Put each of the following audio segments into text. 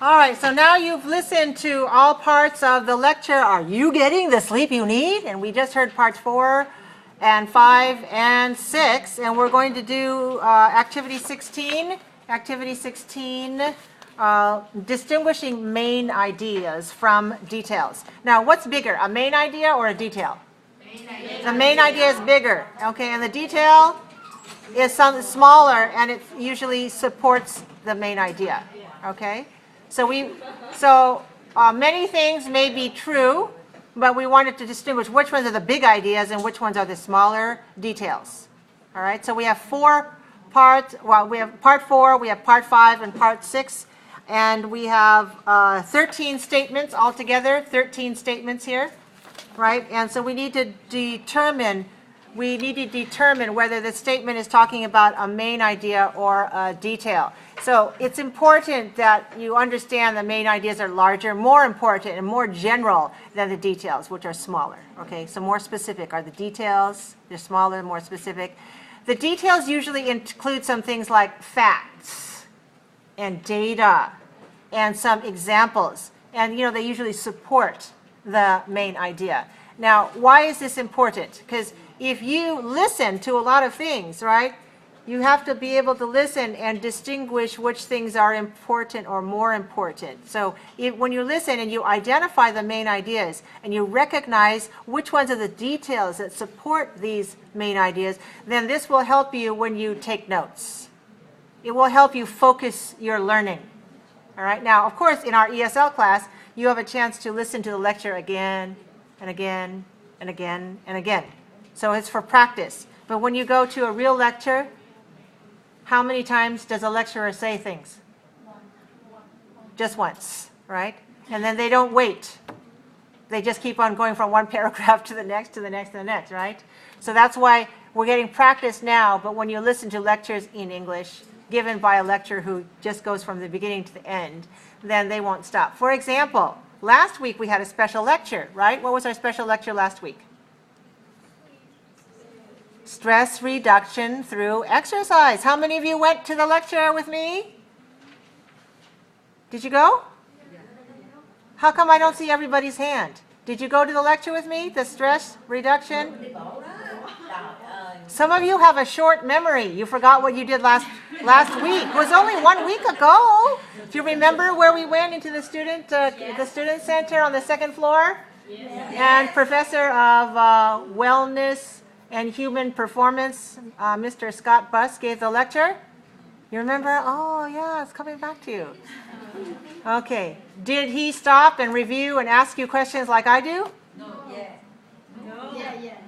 All right, so now you've listened to all parts of the lecture. Are you getting the sleep you need? And we just heard parts 4 and 5 and 6, and we're going to do activity 16. Activity 16, distinguishing main ideas from details. Now, what's bigger, a main idea or a detail? The main idea is bigger, okay, and the detail is something smaller, and it usually supports the main idea, okay? So many things may be true, but we wanted to distinguish which ones are the big ideas and which ones are the smaller details. All right, so we have 4 parts. Well, we have part 4, we have part 5, and part 6, and we have 13 statements altogether, 13 statements here, right? And so we need to determine whether the statement is talking about a main idea or a detail. So it's important that you understand the main ideas are larger, more important, and more general than the details, which are smaller. Okay, so more specific are the details. They're smaller, more specific. The details usually include some things like facts and data and some examples. And, they usually support the main idea. Now, why is this important? Because if you listen to a lot of things, right, you have to be able to listen and distinguish which things are important or more important. So when you listen and you identify the main ideas and you recognize which ones are the details that support these main ideas, then this will help you when you take notes. It will help you focus your learning. All right. Now, of course, in our ESL class, you have a chance to listen to the lecture again and again and again and again. So it's for practice. But when you go to a real lecture, how many times does a lecturer say things? Just once, right? And then they don't wait. They just keep on going from one paragraph to the next, to the next, to the next, right? So that's why we're getting practice now, but when you listen to lectures in English, given by a lecturer who just goes from the beginning to the end, then they won't stop. For example, last week we had a special lecture, right? What was our special lecture last week? Stress reduction through exercise. How many of you went to the lecture with me? Did you go? How come I don't see everybody's hand? Did you go to the lecture with me, the stress reduction? Some of you have a short memory. You forgot what you did last week. It was only 1 week ago. Do you remember where we went into the student center on the 2nd floor? Yes. And professor of wellness and human performance, Mr. Scott Buss, gave the lecture. You remember? Oh, yeah, it's coming back to you. Okay. Did he stop and review and ask you questions like I do? No. Yeah. No. Yeah.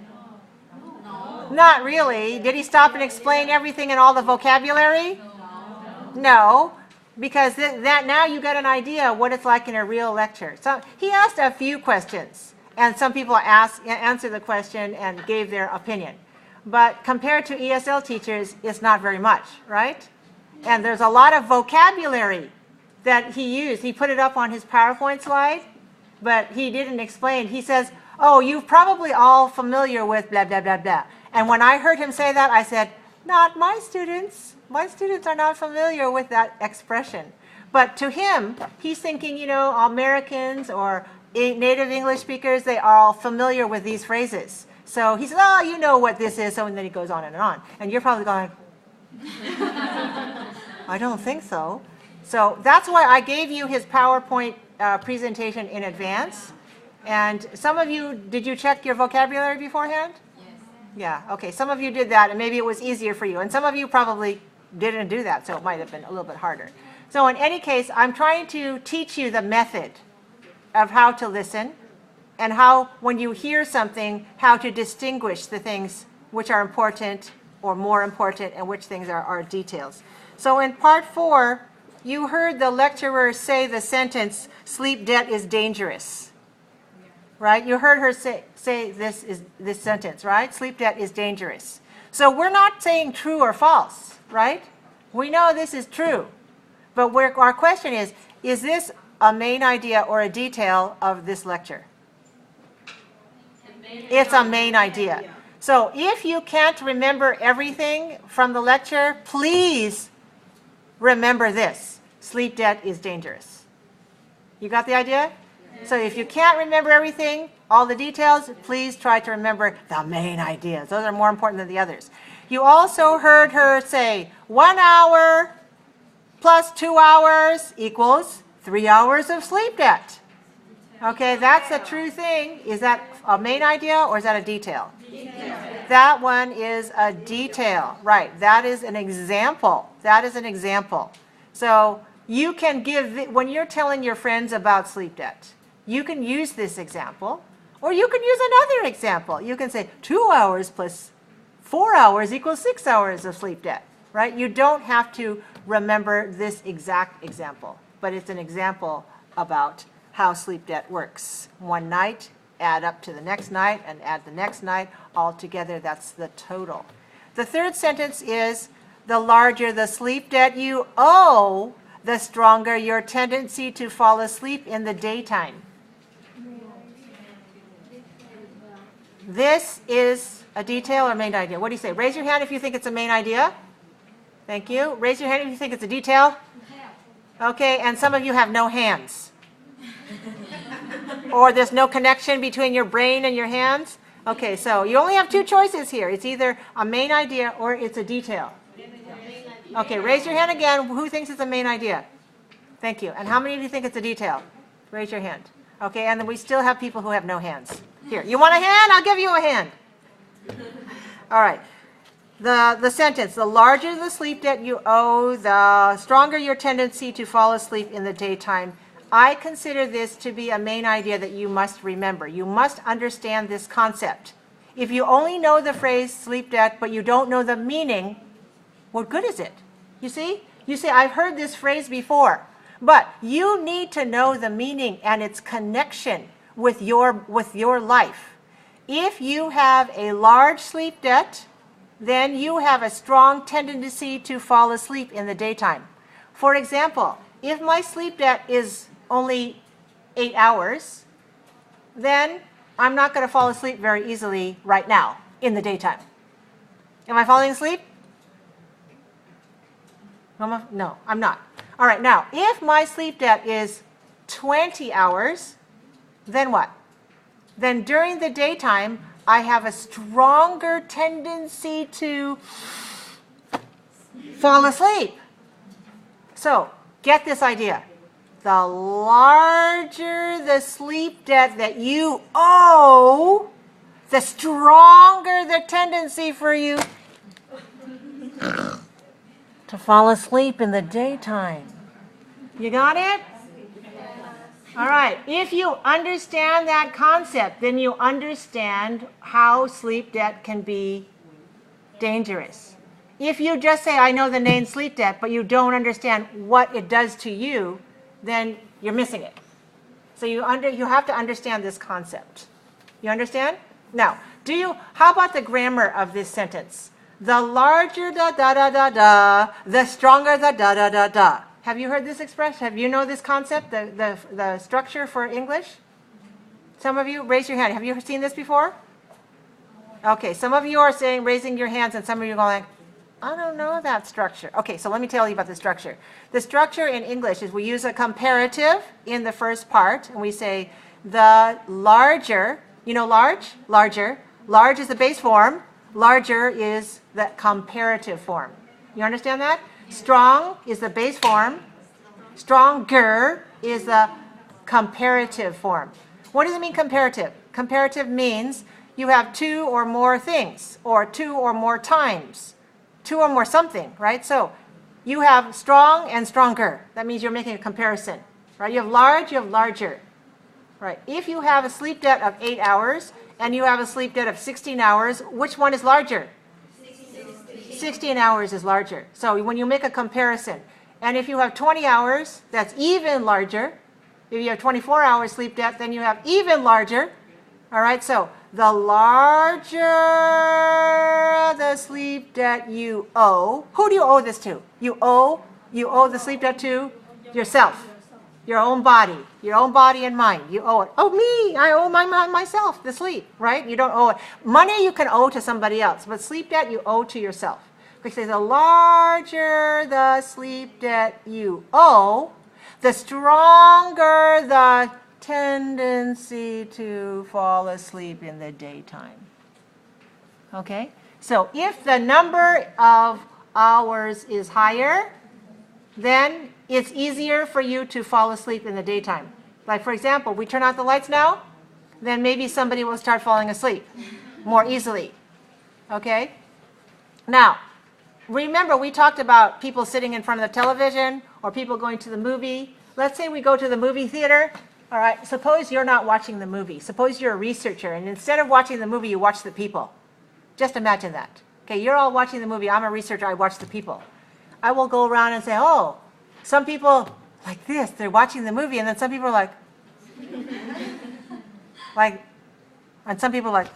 No. Not really. Did he stop and explain everything and all the vocabulary? No. Because that now you got an idea what it's like in a real lecture. So he asked a few questions. And some people answered the question and gave their opinion. But compared to ESL teachers, it's not very much, right? And there's a lot of vocabulary that he used. He put it up on his PowerPoint slide, but he didn't explain. He says, oh, you're probably all familiar with blah, blah, blah, blah. And when I heard him say that, I said, not my students. My students are not familiar with that expression. But to him, he's thinking, Americans or native English speakers, they are all familiar with these phrases. So he says, oh, you know what this is. So and then he goes on and on. And you're probably going, I don't think so. So that's why I gave you his PowerPoint presentation in advance. And some of you, did you check your vocabulary beforehand? Yes. Yeah, okay. Some of you did that, and maybe it was easier for you. And some of you probably didn't do that, so it might have been a little bit harder. So in any case, I'm trying to teach you the method of how to listen and how, when you hear something, how to distinguish the things which are important or more important and which things are details. So in part 4, you heard the lecturer say the sentence, sleep debt is dangerous, right? You heard her say this sentence, right? Sleep debt is dangerous. So we're not saying true or false, right? We know this is true. But our question is this a main idea or a detail of this lecture? It's a main idea. So if you can't remember everything from the lecture, please remember this. Sleep debt is dangerous. You got the idea? So if you can't remember everything, all the details, please try to remember the main ideas. Those are more important than the others. You also heard her say 1 hour plus 2 hours equals 3 hours of sleep debt. Okay, that's a true thing. Is that a main idea or is that a detail? Detail. That one is a detail. Right, that is an example. That is an example. So you can give, when you're telling your friends about sleep debt, you can use this example, or you can use another example. You can say 2 hours plus 4 hours equals 6 hours of sleep debt, right? You don't have to remember this exact example, but it's an example about how sleep debt works. One night, add up to the next night, and add the next night. Altogether, that's the total. The third sentence is, the larger the sleep debt you owe, the stronger your tendency to fall asleep in the daytime. This is a detail or main idea? What do you say? Raise your hand if you think it's a main idea. Thank you. Raise your hand if you think it's a detail. Okay, and some of you have no hands. Or there's no connection between your brain and your hands. Okay, so you only have two choices here. It's either a main idea or it's a detail. Okay, raise your hand again. Who thinks it's a main idea? Thank you. And how many of you think it's a detail? Raise your hand. Okay, and then we still have people who have no hands. Here, you want a hand? I'll give you a hand. All right. The sentence, the larger the sleep debt you owe, the stronger your tendency to fall asleep in the daytime. I consider this to be a main idea that you must remember. You must understand this concept. If you only know the phrase sleep debt, but you don't know the meaning, what good is it? You see? You say, I've heard this phrase before, but you need to know the meaning and its connection with your life. If you have a large sleep debt, then you have a strong tendency to fall asleep in the daytime. For example, if my sleep debt is only 8 hours, then I'm not going to fall asleep very easily right now in the daytime. Am I falling asleep? No, I'm not. All right, now, if my sleep debt is 20 hours, then what? Then during the daytime, I have a stronger tendency to fall asleep. So, get this idea. The larger the sleep debt that you owe, the stronger the tendency for you to fall asleep in the daytime. You got it? All right. If you understand that concept, then you understand how sleep debt can be dangerous. If you just say, I know the name sleep debt, but you don't understand what it does to you, then you're missing it. So you have to understand this concept. You understand? Now, how about the grammar of this sentence? The larger the da-da-da-da, the stronger the da-da-da-da. Have you heard this expression? Have you know this concept, the structure for English? Some of you, raise your hand. Have you seen this before? Okay, some of you are saying, raising your hands, and some of you are going, I don't know that structure. Okay, so let me tell you about the structure. The structure in English is we use a comparative in the first part, and we say the larger, you know large? Larger. Large is the base form. Larger is the comparative form. You understand that? Strong is the base form. Stronger is the comparative form. What does it mean, comparative? Comparative means you have two or more things, or two or more times, two or more something, right? So you have strong and stronger. That means you're making a comparison, right? You have large, you have larger, right? If you have a sleep debt of 8 hours and you have a sleep debt of 16 hours, which one is larger? 16 hours is larger. So when you make a comparison, and if you have 20 hours, that's even larger. If you have 24 hours sleep debt, then you have even larger. All right, so the larger the sleep debt you owe, who do you owe this to? You owe the sleep debt to yourself, your own body and mind. You owe it. Oh, me, I owe myself the sleep, right? You don't owe it. Money you can owe to somebody else, but sleep debt you owe to yourself. Because the larger the sleep debt you owe, the stronger the tendency to fall asleep in the daytime. Okay? So if the number of hours is higher, then it's easier for you to fall asleep in the daytime. Like, for example, we turn out the lights now, then maybe somebody will start falling asleep more easily. Okay? Now, remember we talked about people sitting in front of the television or people going to the movie. Let's say we go to the movie theater. All right, suppose you're not watching the movie. Suppose you're a researcher, and instead of watching the movie, you watch the people. Just imagine that. Okay, you're all watching the movie. I'm a researcher. I watch the people. I will go around and say, oh, some people like this. They're watching the movie, and then some people are like, and some people are like,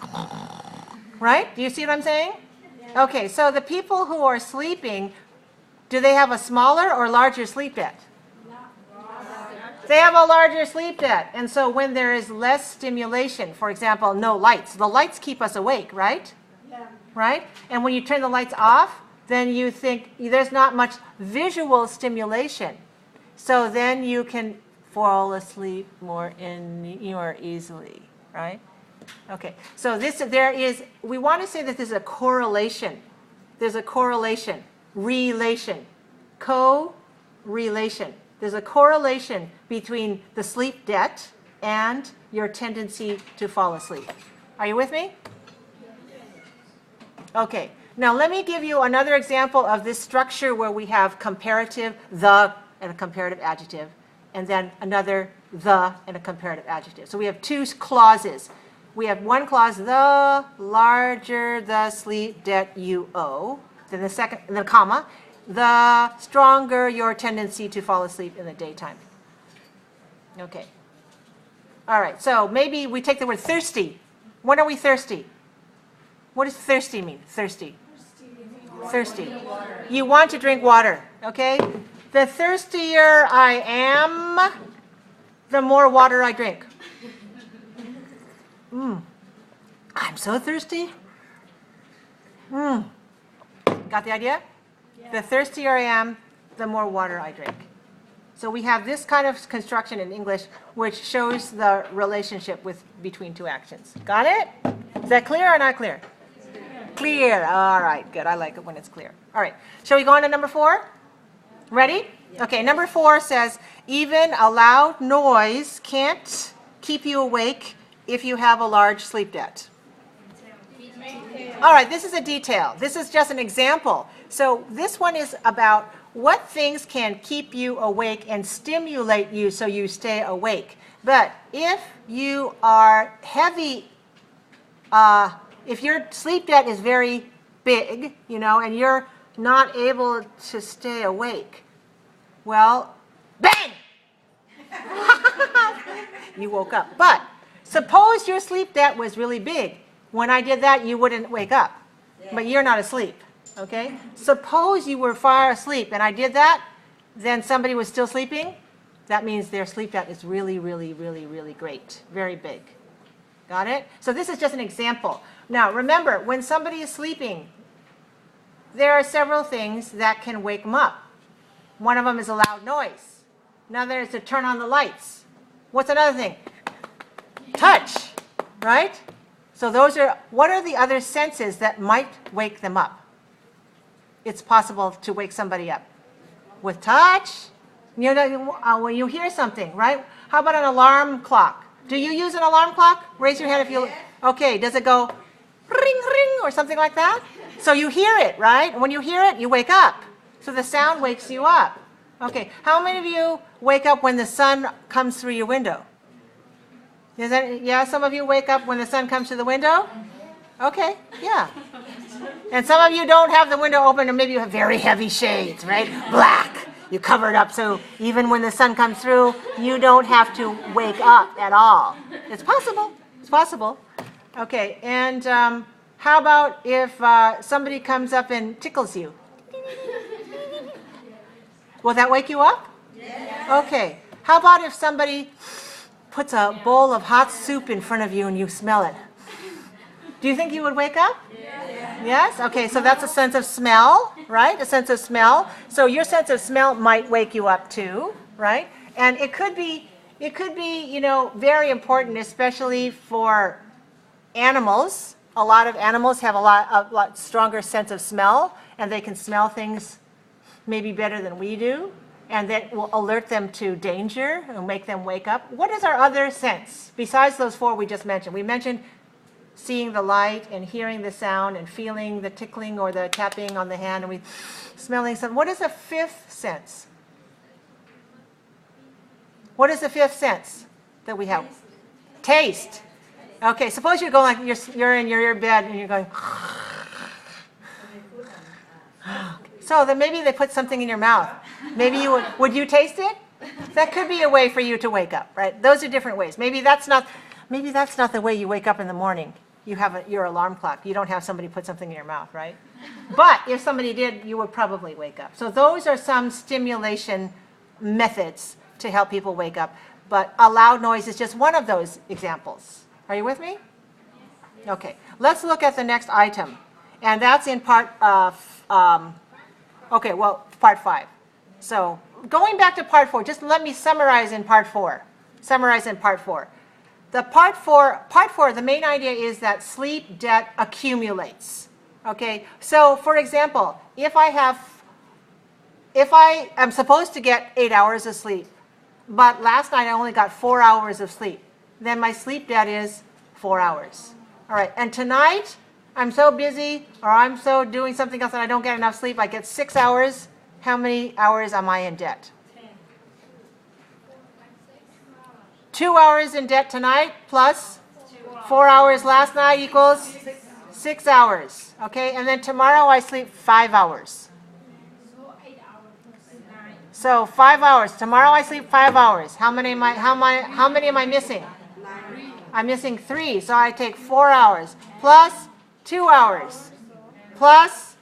right? Do you see what I'm saying? Yeah. Okay, so the people who are sleeping, do they have a smaller or larger sleep debt? They have a larger sleep debt. And so when there is less stimulation, for example, no lights, the lights keep us awake, right? Yeah. Right? And when you turn the lights off, then you think there's not much visual stimulation. So then you can fall asleep more easily, right? Okay. So we want to say that there's a correlation. There's a correlation, relation, co-relation. There's a correlation between the sleep debt and your tendency to fall asleep. Are you with me? Okay. Now let me give you another example of this structure where we have comparative, the, and a comparative adjective, and then another, the, and a comparative adjective. So we have two clauses. We have one clause, the larger the sleep debt you owe, then the second, and then comma, the stronger your tendency to fall asleep in the daytime. Okay. All right, so maybe we take the word thirsty. When are we thirsty? What does thirsty mean? Thirsty. Thirsty. You want to drink water, okay? The thirstier I am, the more water I drink. I'm so thirsty. Got the idea? The thirstier I am, the more water I drink. So we have this kind of construction in English which shows the relationship between two actions. Got it? Is that clear or not clear? Clear. All right, good. I like it when it's clear. All right. Shall we go on to number 4? Ready? Okay, number 4 says, even a loud noise can't keep you awake if you have a large sleep debt. All right, this is a detail. This is just an example. So this one is about what things can keep you awake and stimulate you so you stay awake. But if you are heavy, if your sleep debt is very big, and you're not able to stay awake, well, bang! You woke up. But suppose your sleep debt was really big. When I did that, you wouldn't wake up. But you're not asleep. Okay? Suppose you were far asleep and I did that, then somebody was still sleeping. That means their sleep debt is really, really, really, really great. Very big. Got it? So this is just an example. Now, remember, when somebody is sleeping, there are several things that can wake them up. One of them is a loud noise. Another is to turn on the lights. What's another thing? Touch, right? So what are the other senses that might wake them up? It's possible to wake somebody up with touch. When you hear something, right? How about an alarm clock? Do you use an alarm clock? Raise your hand if you... Okay, does it go ring, ring, or something like that? So you hear it, right? When you hear it, you wake up. So the sound wakes you up. Okay, how many of you wake up when the sun comes through your window? Yeah, some of you wake up when the sun comes through the window? Okay, yeah. And some of you don't have the window open, or maybe you have very heavy shades, right? Black. You cover it up so even when the sun comes through, you don't have to wake up at all. It's possible. It's possible. Okay, and how about if somebody comes up and tickles you? Will that wake you up? Yeah. Okay. How about if somebody puts a bowl of hot soup in front of you and you smell it? Do you think you would wake up? Yeah. Yes? Okay, so that's a sense of smell, right? A sense of smell. So your sense of smell might wake you up too, right? And it could be, you know, very important, especially for animals. A lot of animals have a lot stronger sense of smell, and they can smell things maybe better than we do, and that will alert them to danger and make them wake up. What is our other sense besides those four we just mentioned? We mentioned seeing the light and hearing the sound and feeling the tickling or the tapping on the hand, and we smelling something. What is the fifth sense? What is the fifth sense that we have? Taste. Okay, suppose you're going like you're in your bed and you're going. So then maybe they put something in your mouth. Maybe you would you taste it? That could be a way for you to wake up, right? Those are different ways. Maybe that's not the way you wake up in the morning. You have your alarm clock. You don't have somebody put something in your mouth, right? But if somebody did, you would probably wake up. So those are some stimulation methods to help people wake up. But a loud noise is just one of those examples. Are you with me? Okay. Let's look at the next item. And that's in part part 5. So going back to part 4, just let me summarize in part 4. The part four, the main idea is that sleep debt accumulates. Okay, so for example, if I am supposed to get 8 hours of sleep, but last night I only got 4 hours of sleep, then my sleep debt is 4 hours. All right, and tonight I'm so busy or I'm so doing something else and I don't get enough sleep, I get 6 hours. How many hours am I in debt? 2 hours in debt tonight plus 4 hours last night equals 6 hours. Okay, and then tomorrow I sleep 5 hours. So 5 hours. Tomorrow I sleep 5 hours. How many am I missing? I'm missing 3. So I take 4 hours plus 2 hours plus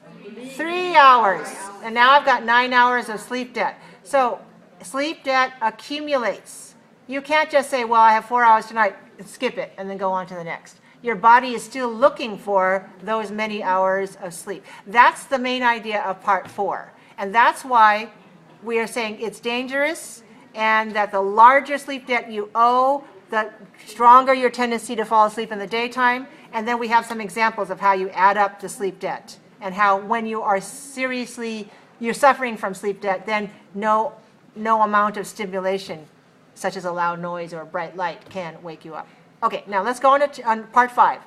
3 hours. And now I've got 9 hours of sleep debt. So sleep debt accumulates. You can't just say, well, I have 4 hours tonight, and skip it, and then go on to the next. Your body is still looking for those many hours of sleep. That's the main idea of part 4. And that's why we are saying it's dangerous, and that the larger sleep debt you owe, the stronger your tendency to fall asleep in the daytime. And then we have some examples of how you add up the sleep debt, and how when you are you're suffering from sleep debt, then no amount of stimulation such as a loud noise or a bright light can wake you up. Okay, now let's go on part 5.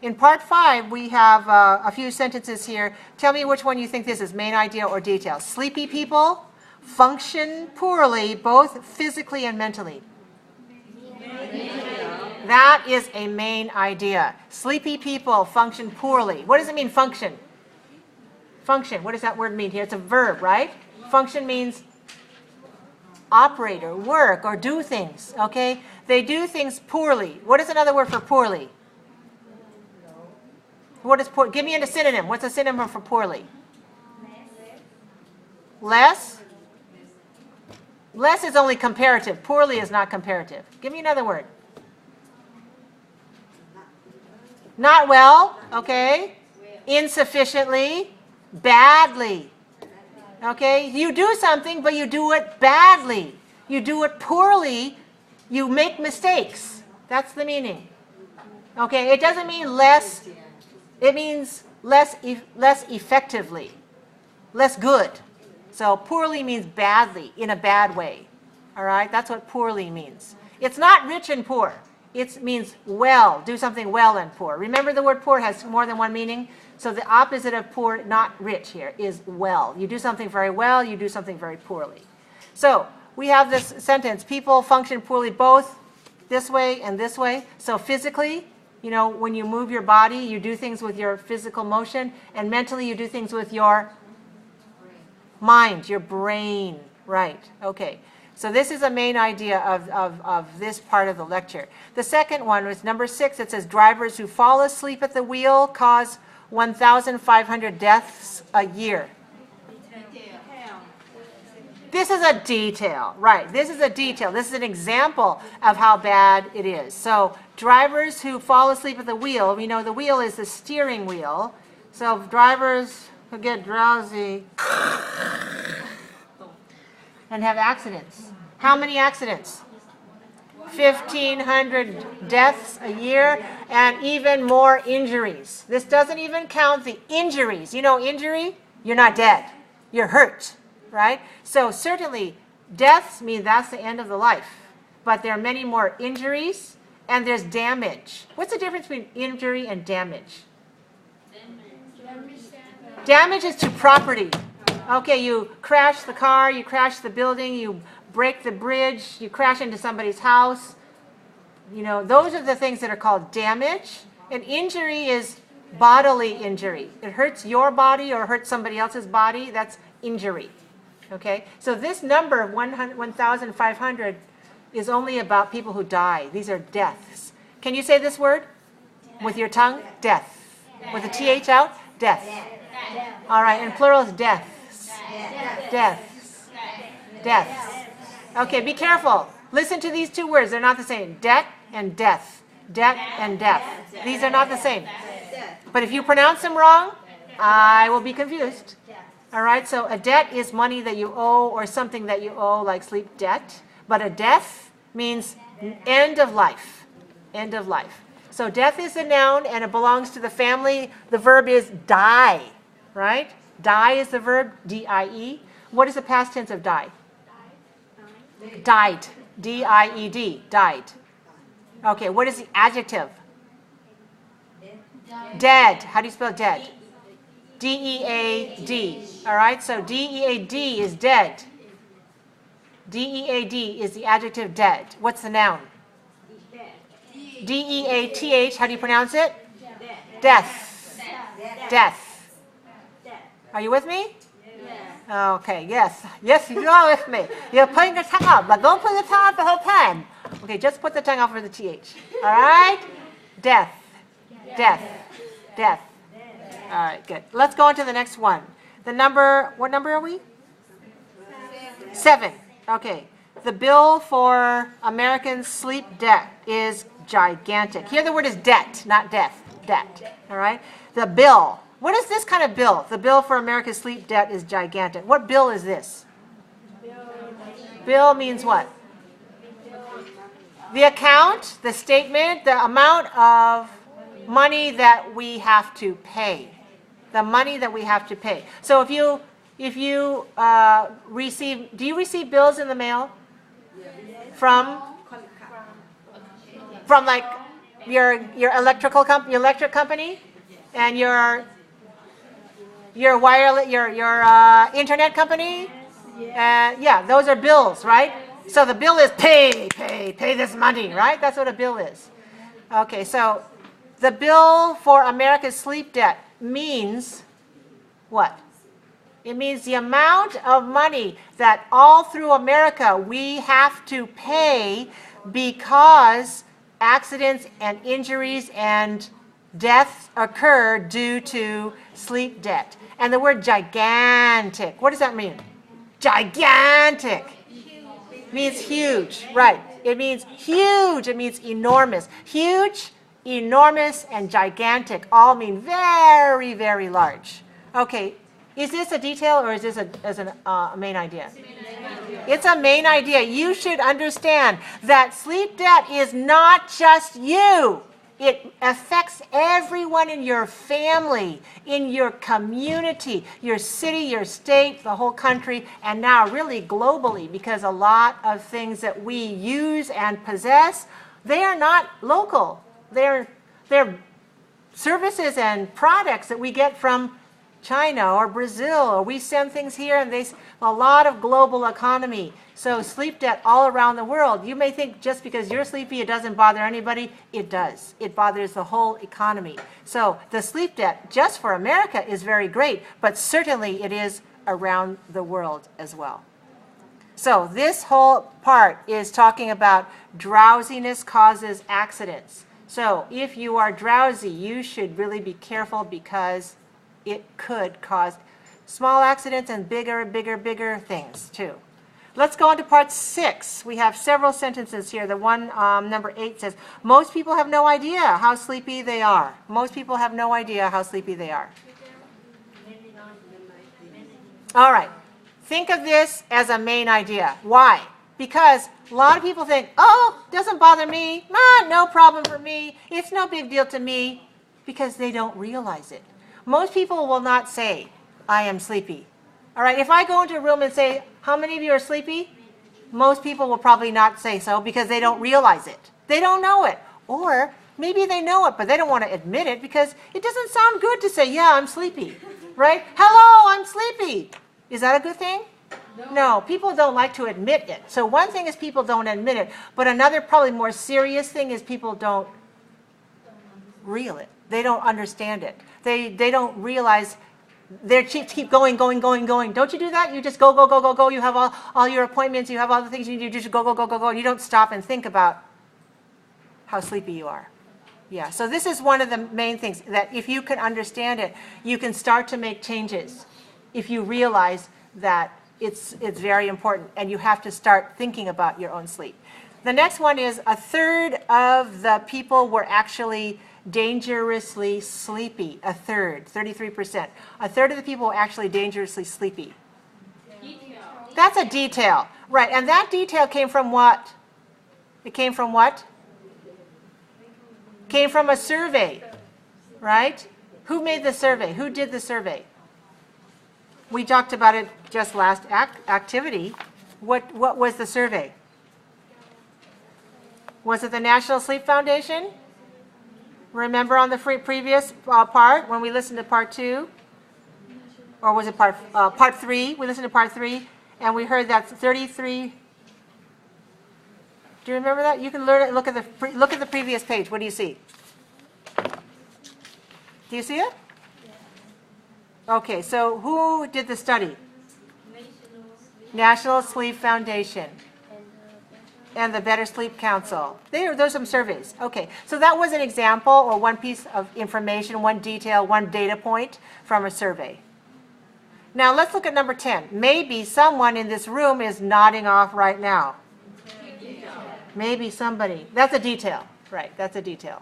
In part 5, we have a few sentences here. Tell me which one you think this is, main idea or detail. Sleepy people function poorly, both physically and mentally. That is a main idea. Sleepy people function poorly. What does it mean, function? Function, what does that word mean here? It's a verb, right? Function means operate or work or do things, okay? They do things poorly. What is another word for poorly? What is poor? Give me a synonym. What's a synonym for poorly? Less? Less is only comparative. Poorly is not comparative. Give me another word. Not well, okay? Insufficiently. Badly. Okay, you do something, but you do it badly. You do it poorly. You make mistakes. That's the meaning. Okay, it doesn't mean less. It means less effectively, less good. So poorly means badly, in a bad way. All right, that's what poorly means. It's not rich and poor. It means well, do something well and poor. Remember, the word poor has more than one meaning. So the opposite of poor, not rich here, is well. You do something very well, you do something very poorly. So we have this sentence, people function poorly both this way and this way. So physically, you know, when you move your body, you do things with your physical motion, and mentally you do things with your mind, your brain. Right, okay. So this is a main idea of this part of the lecture. The second one was number 6. It says drivers who fall asleep at the wheel cause 1,500 deaths a year. This is a detail, right? This is a detail. This is an example of how bad it is. So drivers who fall asleep at the wheel, we know the wheel is the steering wheel. So drivers who get drowsy and have accidents. How many accidents? 1,500 deaths a year and even more injuries. This doesn't even count the injuries. You know injury? You're not dead. You're hurt, right? So certainly deaths mean that's the end of the life. But there are many more injuries and there's damage. What's the difference between injury and damage? Damage is to property. Okay, you crash the car, you crash the building, you break the bridge, you crash into somebody's house. You know, those are the things that are called damage. And injury is bodily injury. It hurts your body or hurts somebody else's body. That's injury. Okay? So this number of 1,500 is only about people who die. These are deaths. Can you say this word with your tongue? Death. With the TH out? Death. All right, and plural is deaths. Deaths. Deaths. Okay, be careful. Listen to these two words. They're not the same. Debt and death. Debt and death. These are not the same. But if you pronounce them wrong, I will be confused. All right, so a debt is money that you owe or something that you owe, like sleep debt. But a death means end of life. End of life. So death is a noun and it belongs to the family. The verb is die, right? Die is the verb, D-I-E. What is the past tense of die? Died. D-I-E-D. Died. Okay, what is the adjective? Dead. How do you spell dead? D-E-A-D. All right, so D-E-A-D is dead. D-E-A-D is the adjective dead. What's the noun? D-E-A-T-H. How do you pronounce it? Death. Death. Are you with me? Okay, yes. Yes, you are with me. You're putting your tongue out, but don't put the tongue out the whole time. Okay, just put the tongue out for the TH. All right? Death. Death. Death. All right, good. Let's go on to the next one. The number, what number are we? 7. Okay. The bill for American sleep debt is gigantic. Here the word is debt, not death. Debt. All right? The bill. What is this kind of bill? The bill for America's sleep debt is gigantic. What bill is this? Bill means what? The account, the statement, the amount of money that we have to pay. The money that we have to pay. So if you receive, do you receive bills in the mail? From like your electric company and your wireless, your internet company. Yeah, those are bills, right? So the bill is pay this money, right? That's what a bill is. Okay, so the bill for America's sleep debt means what? It means the amount of money that all through America we have to pay because accidents and injuries and deaths occur due to sleep debt. And the word gigantic, what does that mean? Gigantic. Means huge, right. It means huge, it means enormous. Huge, enormous, and gigantic all mean very, very large. Okay, is this a detail or is this a main idea? It's a main idea. You should understand that sleep debt is not just you. It affects everyone in your family, in your community, your city, your state, the whole country, and now really globally, because a lot of things that we use and possess, they are not local. They're services and products that we get from China or Brazil, or we send things here, and a lot of global economy. So sleep debt all around the world. You may think just because you're sleepy it doesn't bother anybody. It does. It bothers the whole economy. So the sleep debt just for America is very great, but certainly it is around the world as well. So this whole part is talking about drowsiness causes accidents. So if you are drowsy, you should really be careful because it could cause small accidents and bigger things too. Let's go on to part 6. We have several sentences here. The one, number 8 says, most people have no idea how sleepy they are. Most people have no idea how sleepy they are. All right. Think of this as a main idea. Why? Because a lot of people think, oh, doesn't bother me, no problem for me, it's no big deal to me, because they don't realize it. Most people will not say, I am sleepy. All right, if I go into a room and say, how many of you are sleepy? Most people will probably not say so because they don't realize it. They don't know it. Or maybe they know it, but they don't want to admit it because it doesn't sound good to say, yeah, I'm sleepy, right? Hello, I'm sleepy. Is that a good thing? No, people don't like to admit it. So one thing is people don't admit it, but another probably more serious thing is people don't reel it. They don't understand it. They don't realize their chiefs keep going. Don't you do that? You just go. You have all your appointments. You have all the things you need to do. You just go. You don't stop and think about how sleepy you are. Yeah, so this is one of the main things, that if you can understand it, you can start to make changes if you realize that it's very important and you have to start thinking about your own sleep. The next one is a third of the people were actually dangerously sleepy. A third, 33%. A third of the people were actually dangerously sleepy. Detail. That's a detail. Right, and that detail came from what? It came from what? Came from a survey, right? Who made the survey? Who did the survey? We talked about it just last activity. What was the survey? Was it the National Sleep Foundation? Remember on the previous part when we listened to part 2? Or was it part 3? We listened to part 3 and we heard that 33. Do you remember that? You can learn it. Look at the previous page. What do you see? Do you see it? Okay, so who did the study? National Sleep Foundation. And the Better Sleep Council. Those are some surveys. Okay, so that was an example or one piece of information, one detail, one data point from a survey. Now let's look at number 10. Maybe someone in this room is nodding off right now. Maybe somebody. That's a detail. Right, that's a detail.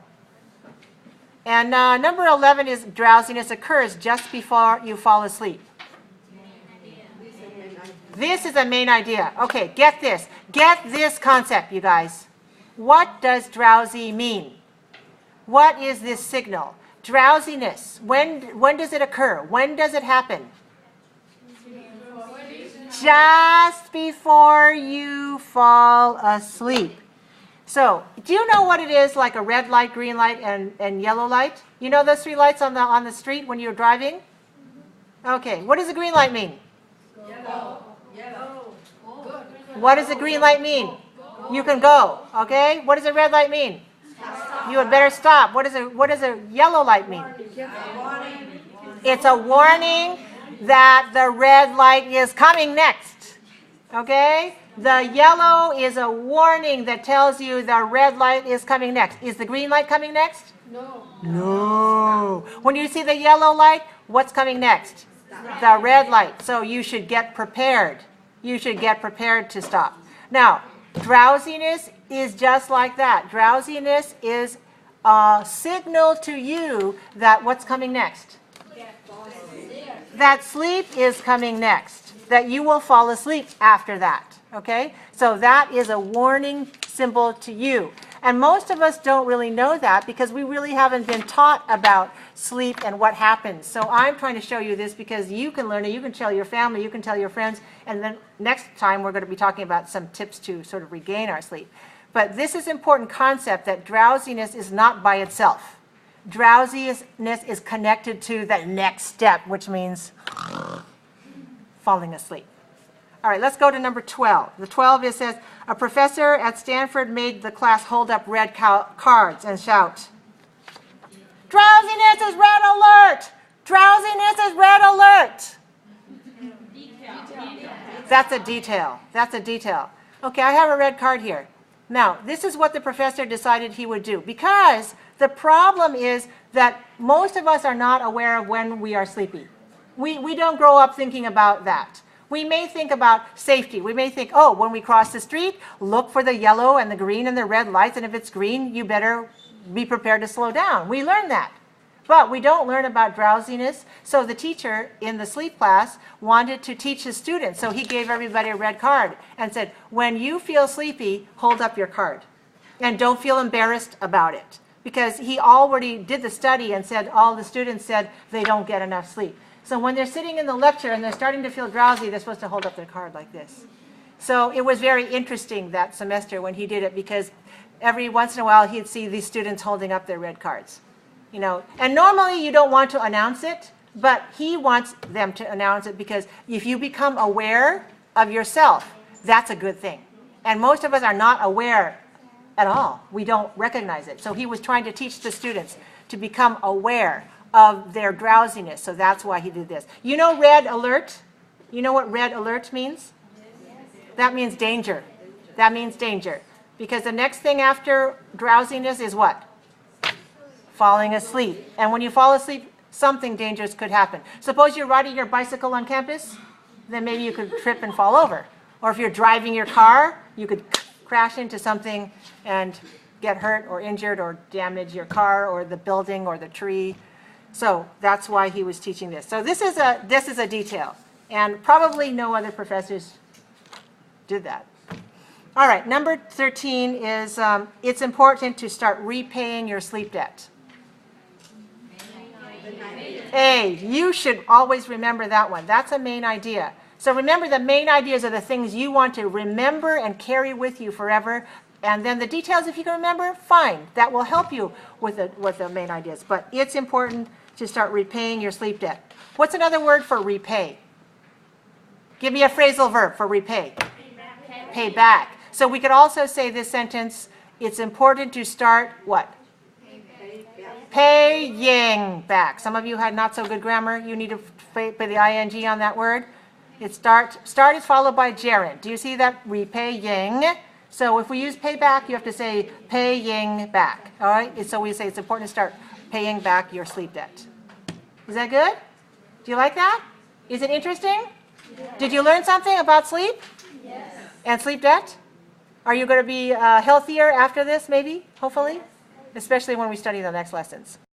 And number 11 is drowsiness occurs just before you fall asleep. This is a main idea. Okay, get this. Get this concept, you guys. What does drowsy mean? What is this signal? Drowsiness. When does it occur? When does it happen? Just before you fall asleep. So, do you know what it is like a red light, green light, and yellow light? You know those 3 lights on the street when you're driving? Okay, what does the green light mean? Yellow. What does the green light mean? You can go, okay? What does the red light mean? You had better stop. What does a yellow light mean? It's a warning that the red light is coming next, okay? The yellow is a warning that tells you the red light is coming next. Is the green light coming next? No. When you see the yellow light, what's coming next? The red light. So you should get prepared. You should get prepared to stop. Now, drowsiness is just like that. Drowsiness is a signal to you that what's coming next? That sleep is coming next. That you will fall asleep after that. Okay? So that is a warning symbol to you. And most of us don't really know that because we really haven't been taught about sleep and what happens. So I'm trying to show you this because you can learn it, you can tell your family, you can tell your friends, and then next time we're going to be talking about some tips to sort of regain our sleep. But this is an important concept that drowsiness is not by itself. Drowsiness is connected to the next step, which means falling asleep. All right, let's go to number 12. The 12 says, a professor at Stanford made the class hold up red cards and shout, "Drowsiness is red alert! Drowsiness is red alert!" That's a detail. That's a detail. Okay, I have a red card here. Now, this is what the professor decided he would do because the problem is that most of us are not aware of when we are sleepy. We don't grow up thinking about that. We may think about safety. We may think, oh, when we cross the street, look for the yellow and the green and the red lights, and if it's green, you better be prepared to slow down. We learn that. But we don't learn about drowsiness. So the teacher in the sleep class wanted to teach his students. So he gave everybody a red card and said, when you feel sleepy, hold up your card. And don't feel embarrassed about it. Because he already did the study and said all the students said they don't get enough sleep. So when they're sitting in the lecture and they're starting to feel drowsy, they're supposed to hold up their card like this. So it was very interesting that semester when he did it, because every once in a while he'd see these students holding up their red cards. You know, and normally you don't want to announce it, but he wants them to announce it, because if you become aware of yourself, that's a good thing. And most of us are not aware at all. We don't recognize it. So he was trying to teach the students to become aware of their drowsiness. So that's why he did this. You know red alert? You know what red alert means? That means danger. That means danger. Because the next thing after drowsiness is what? Falling asleep. And when you fall asleep, something dangerous could happen. Suppose you're riding your bicycle on campus, then maybe you could trip and fall over. Or if you're driving your car, you could crash into something and get hurt or injured or damage your car or the building or the tree. So that's why he was teaching this. So this is a detail. And probably no other professors did that. All right, number 13 is it's important to start repaying your sleep debt. A, you should always remember that one. That's a main idea. So remember, the main ideas are the things you want to remember and carry with you forever. And then the details, if you can remember, fine. That will help you with the main ideas. But it's important to start repaying your sleep debt. What's another word for repay? Give me a phrasal verb for repay. Pay back. So we could also say this sentence, it's important to start what? Paying back. Some of you had not so good grammar. You need to put the ing on that word. It start is followed by gerund. Do you see that? Repaying. So if we use pay back, you have to say paying back. All right? So we say it's important to start paying back your sleep debt. Is that good? Do you like that? Is it interesting? Yes. Did you learn something about sleep? Yes. And sleep debt? Are you going to be healthier after this, maybe? Hopefully? Especially when we study the next lessons.